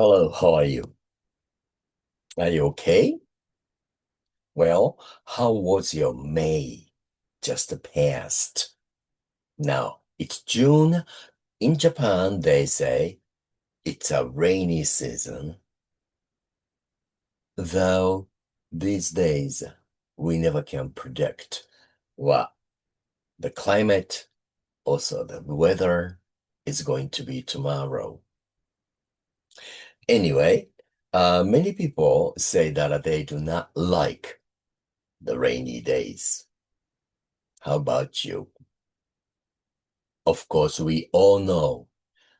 Hello, how are you? Are you okay? Well, how was your May just passed? Now, it's June. In Japan, they say it's a rainy season, though these days we never can predict what the climate, also the weather is going to be tomorrow. Anyway, many people say that they do not like the rainy days. How about you? Of course, we all know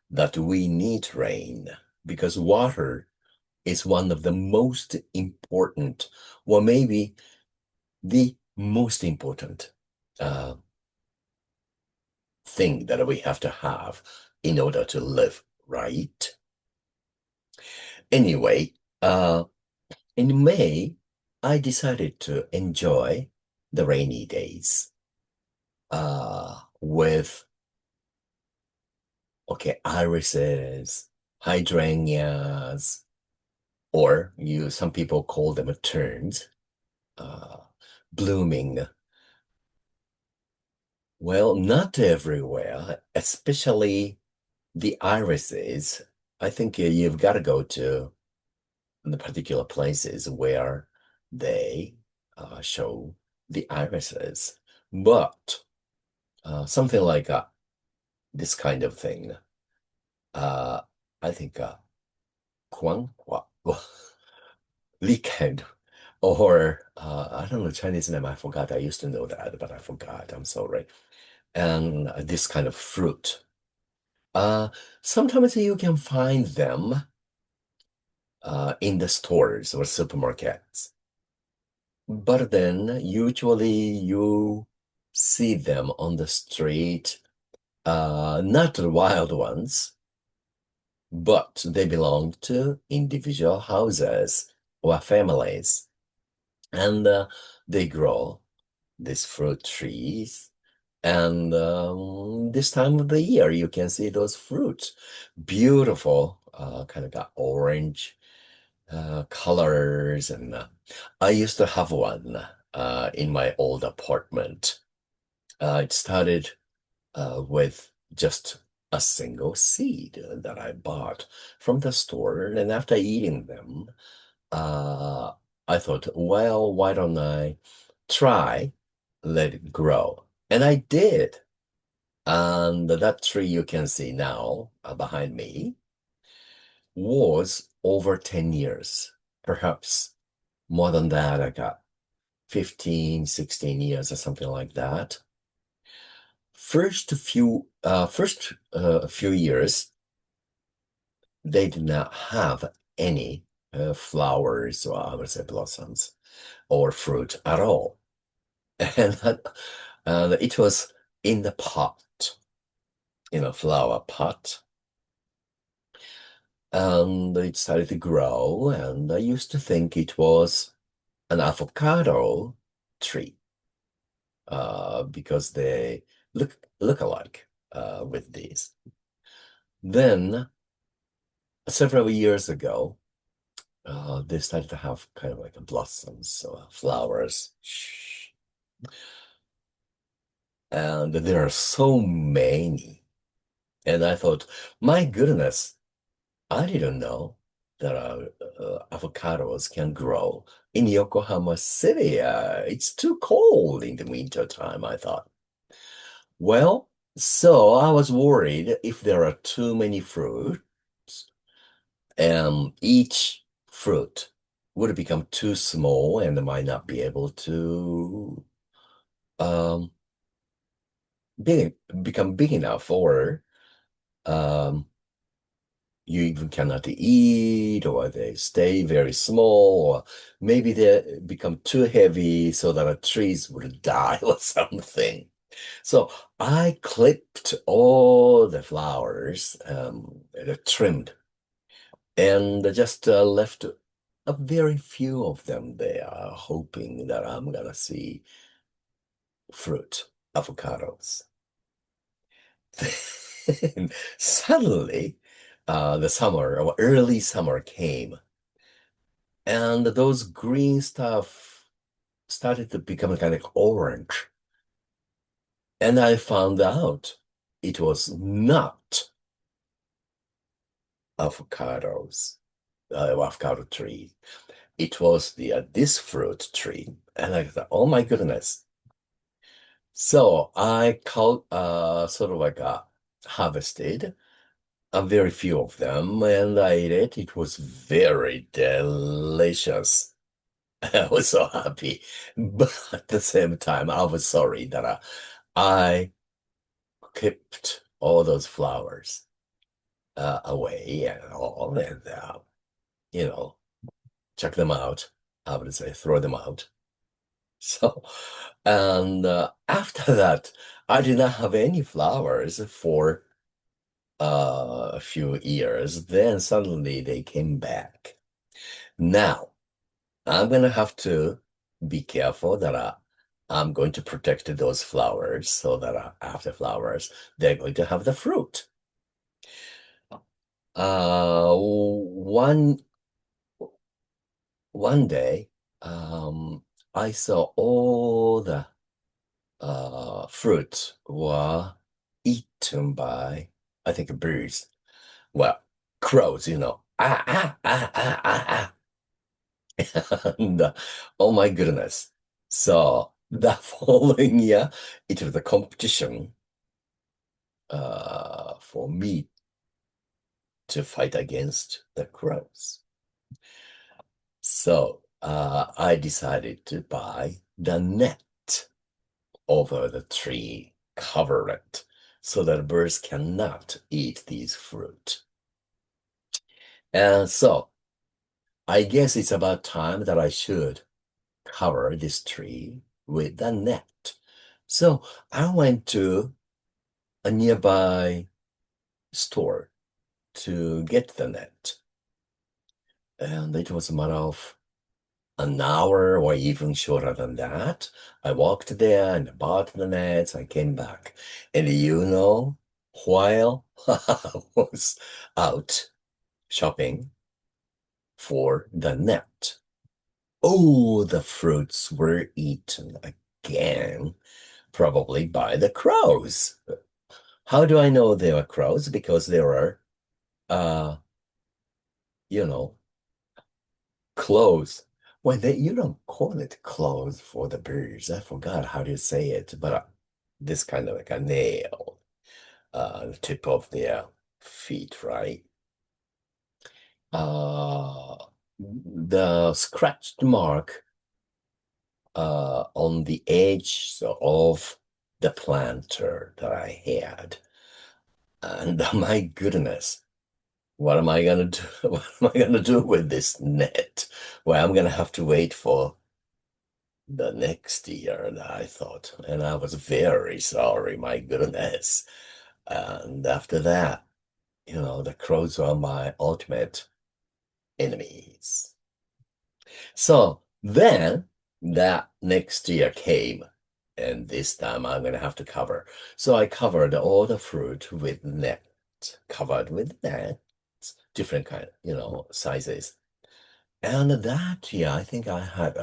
that we need rain because water is one of the most important, or maybe the most important uh, thing that we have to have in order to live, right? Anyway, in May, I decided to enjoy the rainy days with, okay, irises, hydrangeas, or some people call them terns, uh, blooming. Well, not everywhere, especially the irises. I think you've got to go to the particular places where they show the irises. But something like this kind of thing, uh, I think Guanghua, Likan, or I don't know Chinese name. I forgot. I used to know that, but I forgot. I'm sorry. And this kind of fruit. Uh, Sometimes you can find them in the stores or supermarkets, but then usually you see them on the street. Not the wild ones, but they belong to individual houses or families, and they grow these fruit trees. And this time of the year, you can see those fruits. Beautiful, kind of got orange colors. And I used to have one in my old apartment. It started with just a single seed that I bought from the store. And after eating them, uh, I thought, well, why don't I try let it grow? And I did. And that tree you can see now behind me was over 10 years, perhaps more than that. I got 15, 16 years or something like that. First few years, they did not have any flowers or I would say blossoms or fruit at all. And it was in the pot, in a flower pot. And it started to grow, and I used to think it was an avocado tree because they look alike with these. Then several years ago, they started to have kind of like blossoms, flowers, and there are so many. And I thought, my goodness, I didn't know that avocados can grow in Yokohama City. It's too cold in the winter time, I thought. Well, so I was worried if there are too many fruits, and each fruit would become too small and might not be able to um, become big enough, or um, you even cannot eat, or they stay very small, or maybe they become too heavy so that the trees would die or something. So I clipped all the flowers, and trimmed, and just left a very few of them there, hoping that I'm gonna see fruit, avocados. Then suddenly, the summer or early summer came, and those green stuff started to become kind of like orange. And I found out it was not avocados, avocado tree. It was this fruit tree. And I thought, oh my goodness. So I sort of like harvested a very few of them and I ate it. It was very delicious. I was so happy. But at the same time, I was sorry that I kept all those flowers away and all, and you know, check them out. I would say throw them out. So, and after that, I did not have any flowers for a few years. Then suddenly they came back. Now, I'm gonna have to be careful that I'm going to protect those flowers so that after flowers, they're going to have the fruit. One day, I saw all the fruit were eaten by, I think, birds. Well, crows, you know. Ah, ah, ah, ah, ah, ah. And oh my goodness. So the following year, it was a competition for me to fight against the crows. So I decided to buy the net over the tree, cover it so that birds cannot eat these fruit. And so I guess it's about time that I should cover this tree with the net. So I went to a nearby store to get the net. And it was a matter of an hour or even shorter than that. I walked there and bought the nets. I came back. And while I was out shopping for the net, oh, the fruits were eaten again, probably by the crows. How do I know they were crows? Because there were, uh, you know, clothes. Well, you don't call it clothes for the birds. I forgot how to say it, but this kind of like a nail, the tip of their feet, right? Uh, the scratched mark on the edge of the planter that I had. And my goodness, what am I gonna do? What am I gonna do with this net? Well, I'm gonna have to wait for the next year, I thought, and I was very sorry, my goodness. And after that, the crows are my ultimate enemies. So then that next year came, and this time I'm gonna have to cover. So I covered all the fruit with net, covered with nets, different kind, sizes. And that year, I think I had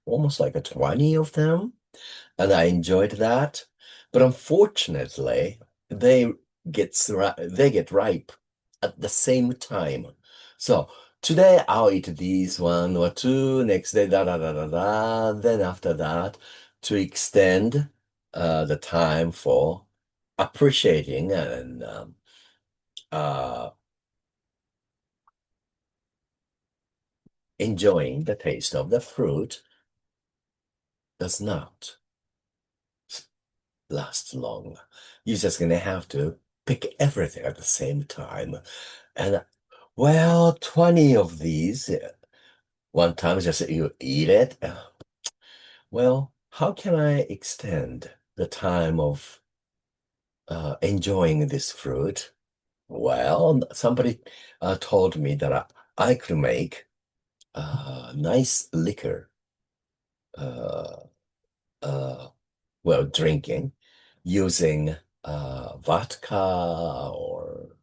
almost like a 20 of them, and I enjoyed that. But unfortunately, they get ripe at the same time. So today I'll eat these one or two, next day da da da da da. Then after that, to extend the time for appreciating and uh, enjoying the taste of the fruit does not last long. You're just gonna have to pick everything at the same time. And well, 20 of these one time just you eat it. Well, how can I extend the time of enjoying this fruit? Well, somebody told me that I could make nice liquor, uh, uh, well, drinking using vodka or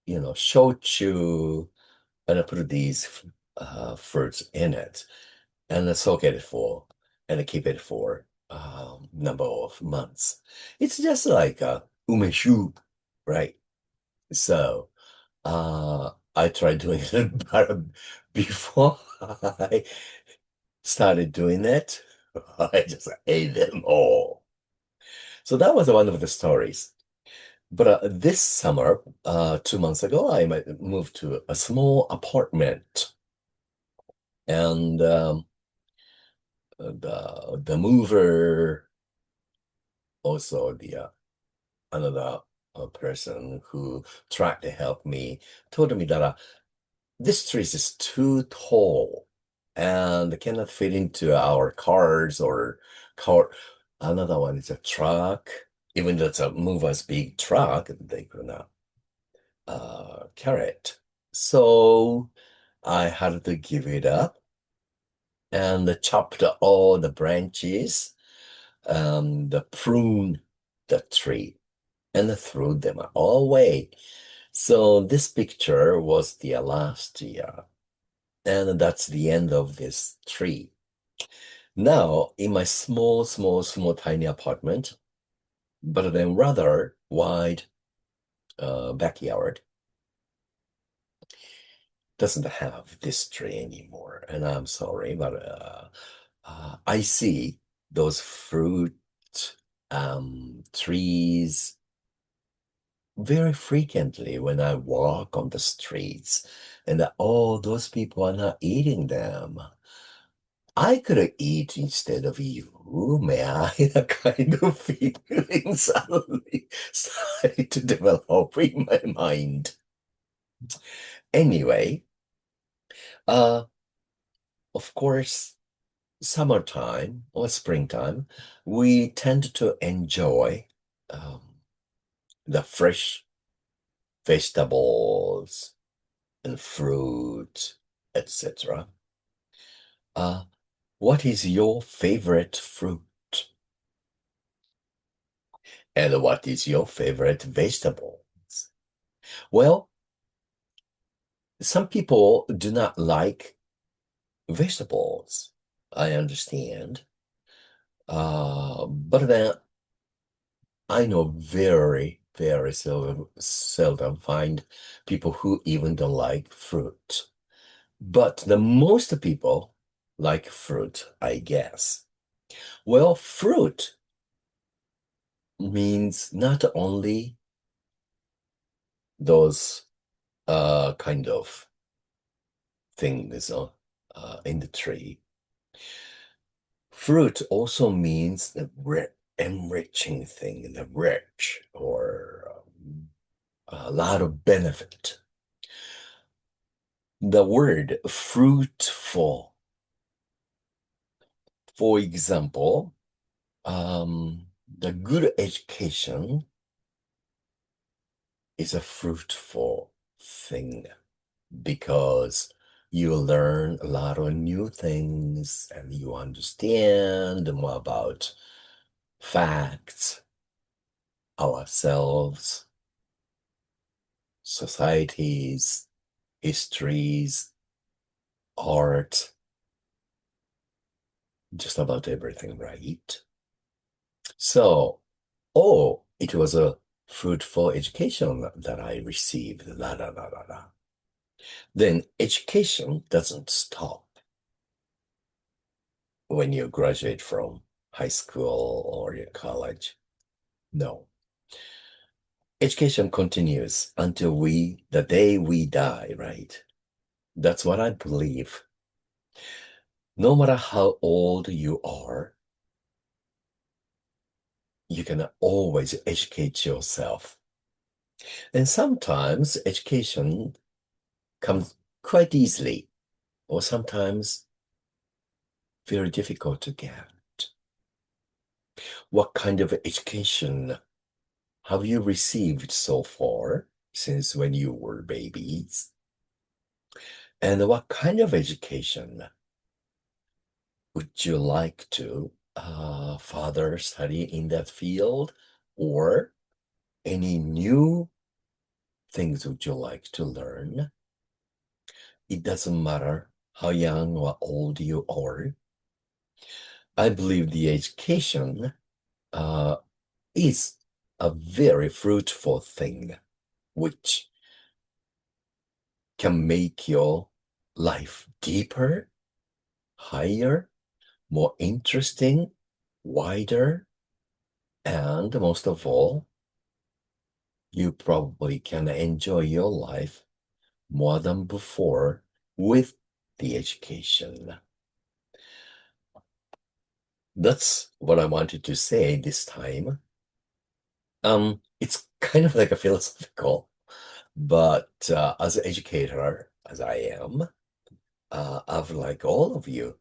shochu, and I put these fruits in it, and I soak it for, and I keep it for number of months. It's just like umeshu, right? So I tried doing it, but before I started doing it, I just ate them all. So that was one of the stories. But this summer, 2 months ago, moved to a small apartment, and the mover, also the another person who tried to help me, told me that this tree is too tall and cannot fit into our cars or car. Another one is a truck. Even though it's a mover's big truck, they could not carry it. So I had to give it up and chopped all the branches and prune the tree and threw them all away. So this picture was the last year, and that's the end of this tree. Now, in my small, small, small, tiny apartment, but then rather wide backyard, doesn't have this tree anymore. And I'm sorry, but I see those fruit trees very frequently when I walk on the streets, and oh, those people are not eating them. I could eat instead of you. May I? That kind of feeling suddenly started to develop in my mind. Anyway, uh, of course, summertime or springtime, we tend to enjoy um, the fresh vegetables and fruit, etc. Uh, what is your favorite fruit? And what is your favorite vegetable? Well, some people do not like vegetables. I understand. But then I know very, very seldom find people who even don't like fruit. But the most people like fruit, I guess. Well, fruit means not only those kind of things in the tree. Fruit also means the enriching thing, the rich, or a lot of benefit. The word fruitful, for example, the good education is a fruitful thing because you learn a lot of new things and you understand more about facts, ourselves, societies, histories, art, just about everything, right? So, oh, it was a fruitful education that I received, la la la la la. Then education doesn't stop when you graduate from high school or your college. No. Education continues until the day we die, right? That's what I believe. No matter how old you are, you can always educate yourself. And sometimes education comes quite easily, or sometimes very difficult to get. What kind of education have you received so far since when you were babies? And what kind of education would you like to further study in that field, or any new things would you like to learn? It doesn't matter how young or old you are. I believe the education uh, is a very fruitful thing, which can make your life deeper, higher, more interesting, wider, and most of all, you probably can enjoy your life more than before with the education. That's what I wanted to say this time. It's kind of like a philosophical, but as an educator, as I am, I would like all of you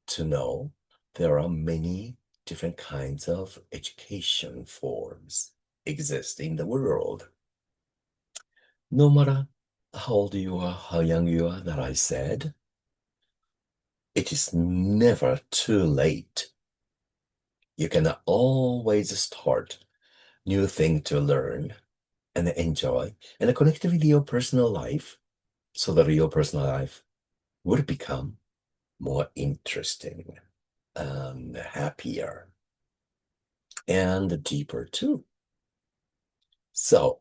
to know there are many different kinds of education forms exist in the world. No matter how old you are, how young you are, that I said, it is never too late. You can always start new thing to learn and enjoy and connect with your personal life so that your personal life would become more interesting and happier and deeper too. So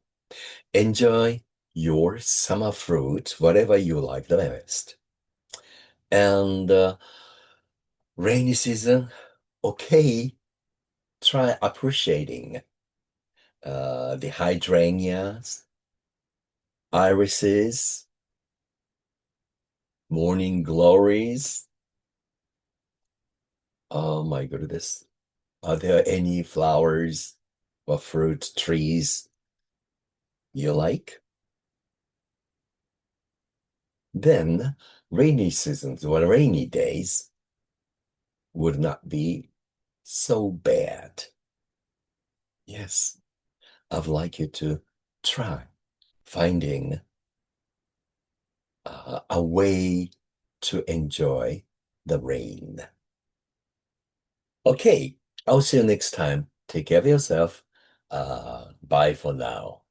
enjoy your summer fruit, whatever you like the best. And rainy season, okay, try appreciating the hydrangeas, irises, morning glories. Oh my goodness. Are there any flowers or fruit trees you like? Then rainy seasons or rainy days would not be so bad. Yes, I'd like you to try finding a way to enjoy the rain. Okay, I'll see you next time. Take care of yourself. Bye for now.